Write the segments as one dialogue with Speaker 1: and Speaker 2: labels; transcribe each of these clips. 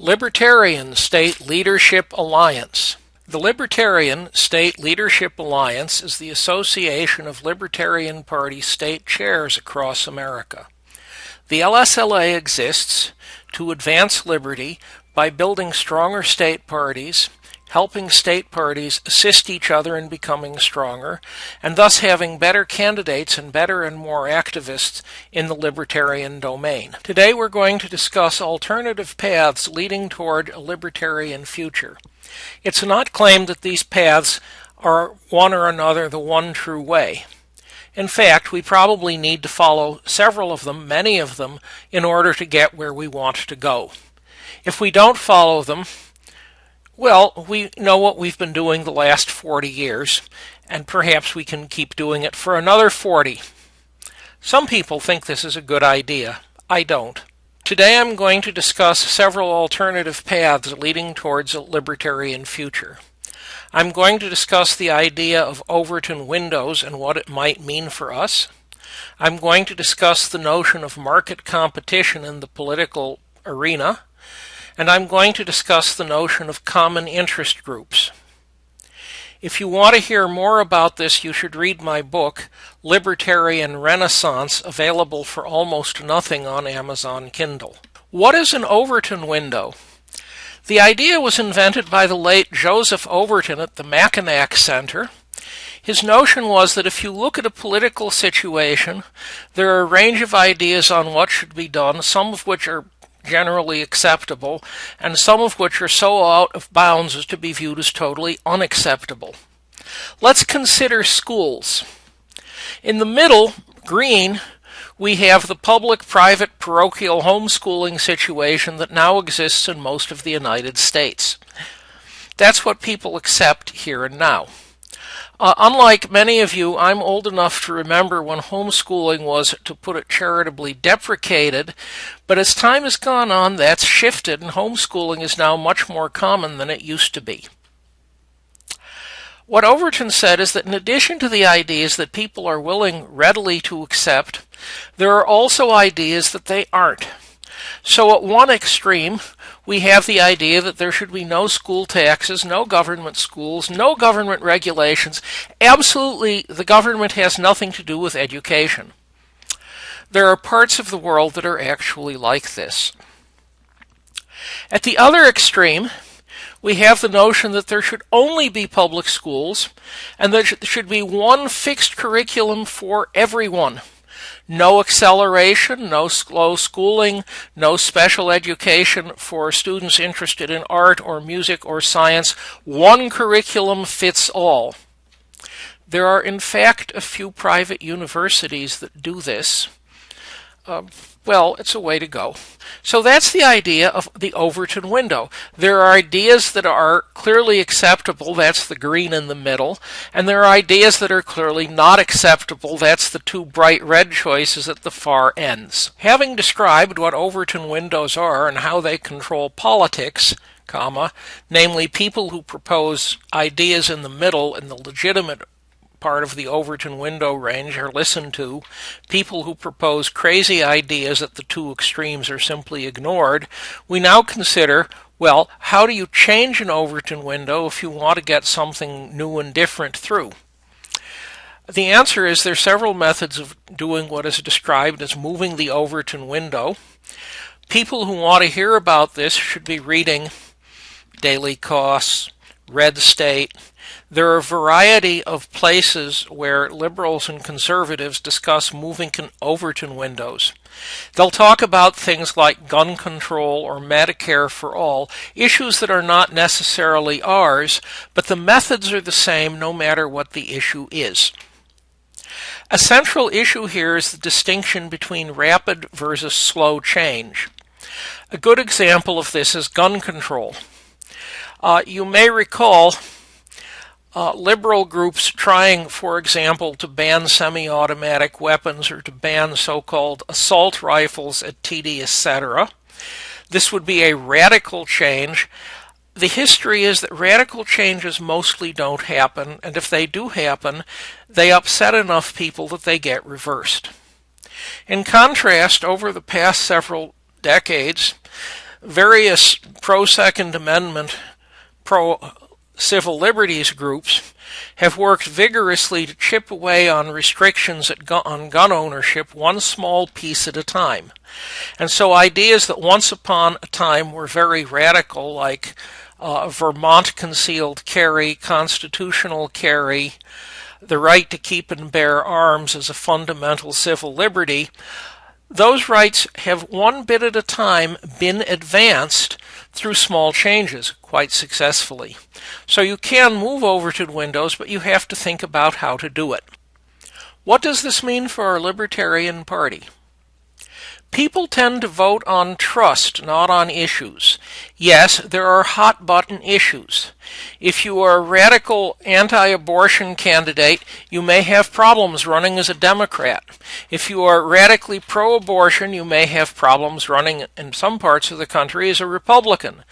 Speaker 1: Libertarian State Leadership Alliance. The Libertarian State Leadership Alliance is the association of Libertarian Party state chairs across America. The LSLA exists to advance liberty by building stronger state parties, helping state parties assist each other in becoming stronger, and thus having better candidates and better and more activists in the libertarian domain. Today we're going to discuss alternative paths leading toward a libertarian future. It's not claimed that these paths are one or another the one true way. In fact, we probably need to follow several of them, many of them, in order to get where we want to go. If we don't follow them, well, we know what we've been doing the last 40 years, and perhaps we can keep doing it for another 40. Some people think this is a good idea. I don't. Today I'm going to discuss several alternative paths leading towards a libertarian future. I'm going to discuss the idea of Overton Windows and what it might mean for us. I'm going to discuss the notion of market competition in the political arena. And I'm going to discuss the notion of common interest groups. If you want to hear more about this, you should read my book, Libertarian Renaissance, available for almost nothing on Amazon Kindle. What is an Overton window? The idea was invented by the late Joseph Overton at the Mackinac Center. His notion was that if you look at a political situation, there are a range of ideas on what should be done, some of which are generally acceptable, and some of which are so out of bounds as to be viewed as totally unacceptable. Let's consider schools. In the middle, green, we have the public-private parochial homeschooling situation that now exists in most of the United States. That's what people accept here and now. Unlike many of you, I'm old enough to remember when homeschooling was, to put it charitably, deprecated, but as time has gone on, that's shifted, and homeschooling is now much more common than it used to be. What Overton said is that in addition to the ideas that people are willing readily to accept, there are also ideas that they aren't. So at one extreme, we have the idea that there should be no school taxes, no government schools, no government regulations. Absolutely, the government has nothing to do with education. There are parts of the world that are actually like this. At the other extreme, we have the notion that there should only be public schools, and there should be one fixed curriculum for everyone. No acceleration, no slow schooling, no special education for students interested in art or music or science. One curriculum fits all. There are, in fact, a few private universities that do this. Well, it's a way to go. So that's the idea of the Overton window. There are ideas that are clearly acceptable, that's the green in the middle, and there are ideas that are clearly not acceptable, that's the two bright red choices at the far ends. Having described what Overton windows are and how they control politics, namely people who propose ideas in the middle in the legitimate part of the Overton window range are listened to, people who propose crazy ideas at the two extremes are simply ignored, we now consider, well, how do you change an Overton window if you want to get something new and different through? The answer is there are several methods of doing what is described as moving the Overton window. People who want to hear about this should be reading Daily Costs, Red State. There are a variety of places where liberals and conservatives discuss moving Overton windows. They'll talk about things like gun control or Medicare for all, issues that are not necessarily ours, but the methods are the same no matter what the issue is. A central issue here is the distinction between rapid versus slow change. A good example of this is gun control. You may recall liberal groups trying, for example, to ban semi-automatic weapons or to ban so-called assault rifles at TD, etc. This would be a radical change. The history is that radical changes mostly don't happen, and if they do happen, they upset enough people that they get reversed. In contrast, over the past several decades, various pro-Second Amendment, pro-civil liberties groups have worked vigorously to chip away on restrictions on gun ownership one small piece at a time. And so ideas that once upon a time were very radical, like Vermont concealed carry, constitutional carry, the right to keep and bear arms as a fundamental civil liberty, those rights have one bit at a time been advanced through small changes quite successfully. So you can move Overton Windows, but you have to think about how to do it. What does this mean for our Libertarian Party? People tend to vote on trust, not on issues. Yes, there are hot-button issues. If you are a radical anti-abortion candidate, you may have problems running as a Democrat. If you are radically pro-abortion, you may have problems running in some parts of the country as a Republican.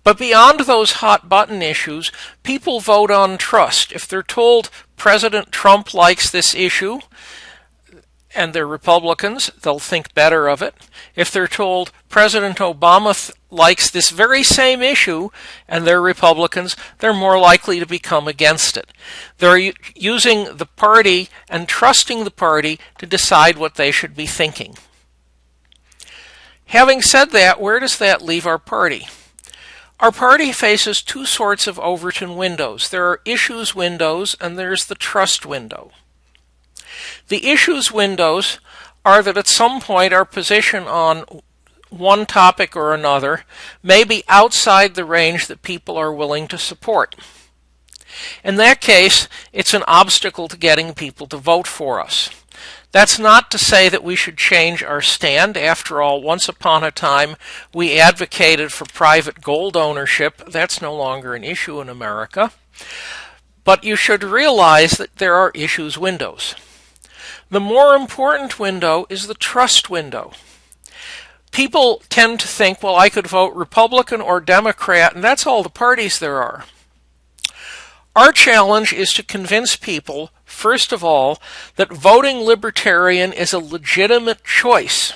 Speaker 1: But beyond those hot-button issues, people vote on trust. If they're told President Trump likes this issue, and they're Republicans, they'll think better of it. If they're told President Obama likes this very same issue, and they're Republicans, they're more likely to become against it. They're using the party and trusting the party to decide what they should be thinking. Having said that, where does that leave our party? Our party faces two sorts of Overton windows. There are issues windows, and there's the trust window. The issues windows are that at some point our position on one topic or another may be outside the range that people are willing to support. In that case, it's an obstacle to getting people to vote for us. That's not to say that we should change our stand. After all, once upon a time, we advocated for private gold ownership. That's no longer an issue in America. But you should realize that there are issues windows. The more important window is the trust window. People tend to think, well, I could vote Republican or Democrat, and that's all the parties there are. Our challenge is to convince people, first of all, that voting Libertarian is a legitimate choice.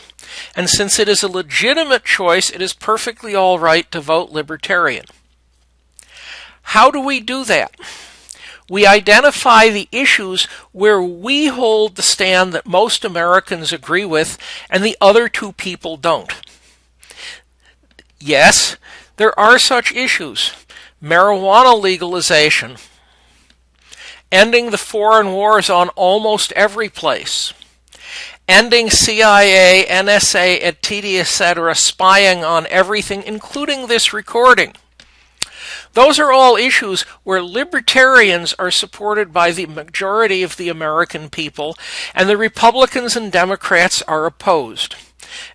Speaker 1: And since it is a legitimate choice, it is perfectly all right to vote Libertarian. How do we do that? We identify the issues where we hold the stand that most Americans agree with and the other two people don't. Yes, there are such issues. Marijuana legalization, ending the foreign wars on almost every place, ending CIA, NSA, TD, etc., spying on everything, including this recording. Those are all issues where libertarians are supported by the majority of the American people, and the Republicans and Democrats are opposed.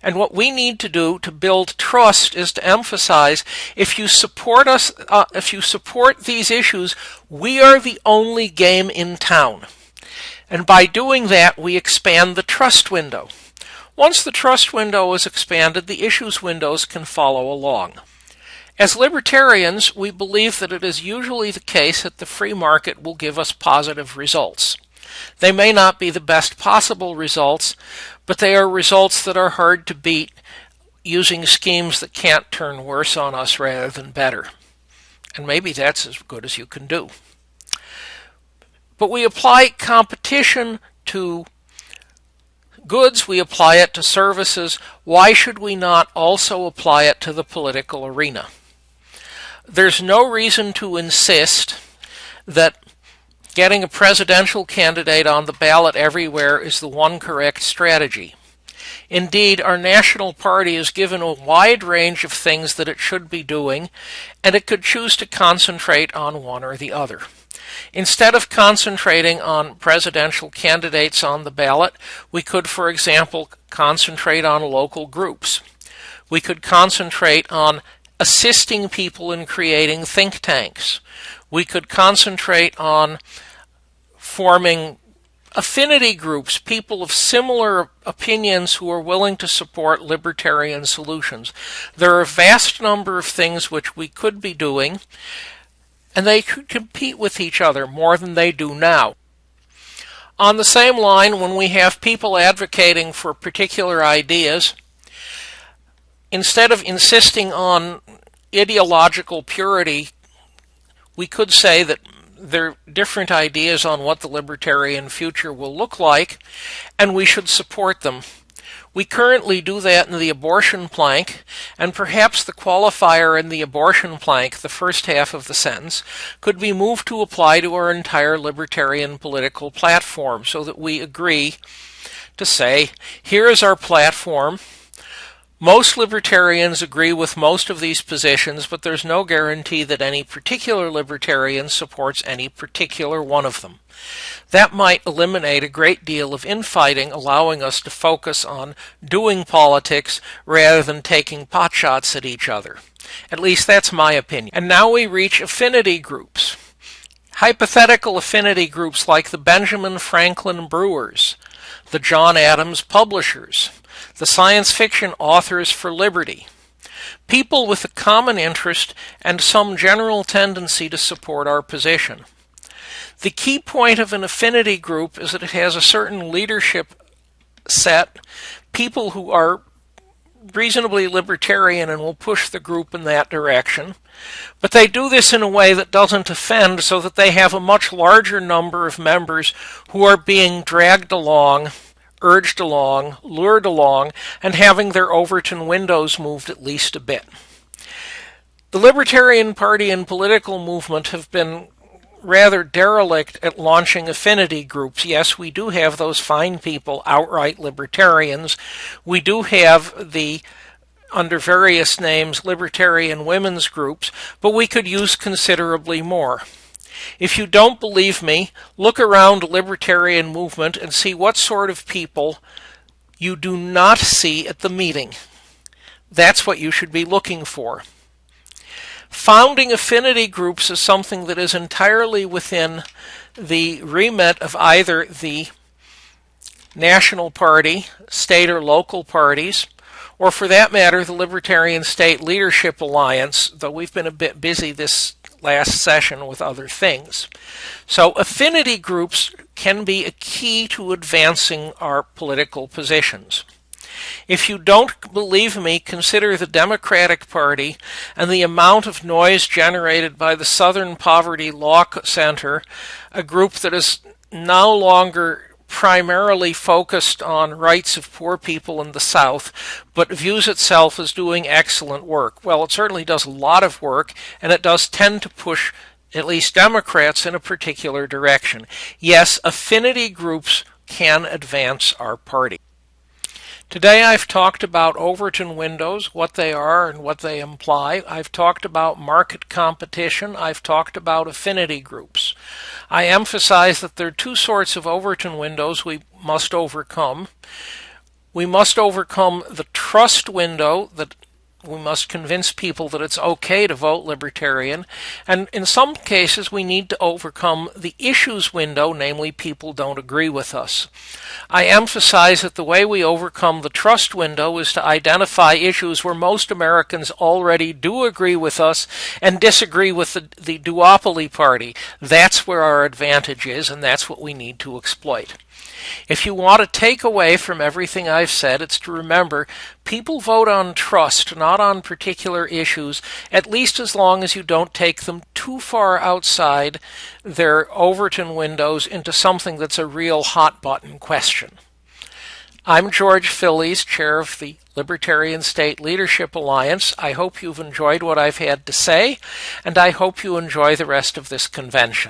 Speaker 1: And what we need to do to build trust is to emphasize, if you support us, if you support these issues, we are the only game in town. And by doing that, we expand the trust window. Once the trust window is expanded, the issues windows can follow along. As libertarians, we believe that it is usually the case that the free market will give us positive results. They may not be the best possible results, but they are results that are hard to beat using schemes that can't turn worse on us rather than better. And maybe that's as good as you can do. But we apply competition to goods, we apply it to services. Why should we not also apply it to the political arena? There's no reason to insist that getting a presidential candidate on the ballot everywhere is the one correct strategy. Indeed, our national party is given a wide range of things that it should be doing, and it could choose to concentrate on one or the other. Instead of concentrating on presidential candidates on the ballot, we could, for example, concentrate on local groups. We could concentrate on assisting people in creating think tanks. We could concentrate on forming affinity groups, people of similar opinions who are willing to support libertarian solutions. There are a vast number of things which we could be doing, and they could compete with each other more than they do now. On the same line, when we have people advocating for particular ideas, instead of insisting on ideological purity, we could say that there are different ideas on what the libertarian future will look like, and we should support them. We currently do that in the abortion plank, and perhaps the qualifier in the abortion plank, the first half of the sentence, could be moved to apply to our entire libertarian political platform, so that we agree to say, here is our platform. Most libertarians agree with most of these positions, but there's no guarantee that any particular libertarian supports any particular one of them. That might eliminate a great deal of infighting, allowing us to focus on doing politics rather than taking potshots at each other. At least that's my opinion. And now we reach affinity groups. Hypothetical affinity groups like the Benjamin Franklin Brewers, the John Adams Publishers, the Science Fiction Authors for Liberty. People with a common interest and some general tendency to support our position. The key point of an affinity group is that it has a certain leadership set, people who are reasonably libertarian and will push the group in that direction. But they do this in a way that doesn't offend, so that they have a much larger number of members who are being dragged along, urged along, lured along, and having their Overton windows moved at least a bit. The Libertarian Party and political movement have been rather derelict at launching affinity groups. Yes, we do have those fine people, outright libertarians. We do have the, under various names, libertarian women's groups, but we could use considerably more. If you don't believe me, look around the libertarian movement and see what sort of people you do not see at the meeting. That's what you should be looking for. Founding affinity groups is something that is entirely within the remit of either the national party, state or local parties, or for that matter, the Libertarian State Leadership Alliance, though we've been a bit busy this last session with other things. So affinity groups can be a key to advancing our political positions. If you don't believe me, consider the Democratic Party and the amount of noise generated by the Southern Poverty Law Center, a group that is no longer primarily focused on rights of poor people in the South, but views itself as doing excellent work. Well, it certainly does a lot of work, and it does tend to push at least Democrats in a particular direction. Yes, affinity groups can advance our party. Today I've talked about Overton Windows, what they are and what they imply. I've talked about market competition. I've talked about affinity groups. I emphasize that there are two sorts of Overton Windows we must overcome. We must overcome the trust window, that we must convince people that it's okay to vote Libertarian, and in some cases we need to overcome the issues window, namely people don't agree with us. I emphasize that the way we overcome the trust window is to identify issues where most Americans already do agree with us and disagree with the duopoly party. That's where our advantage is, and that's what we need to exploit. If you want to take away from everything I've said, it's to remember people vote on trust, not on particular issues, at least as long as you don't take them too far outside their Overton windows into something that's a real hot-button question. I'm George Phillies, chair of the Libertarian State Leadership Alliance. I hope you've enjoyed what I've had to say, and I hope you enjoy the rest of this convention.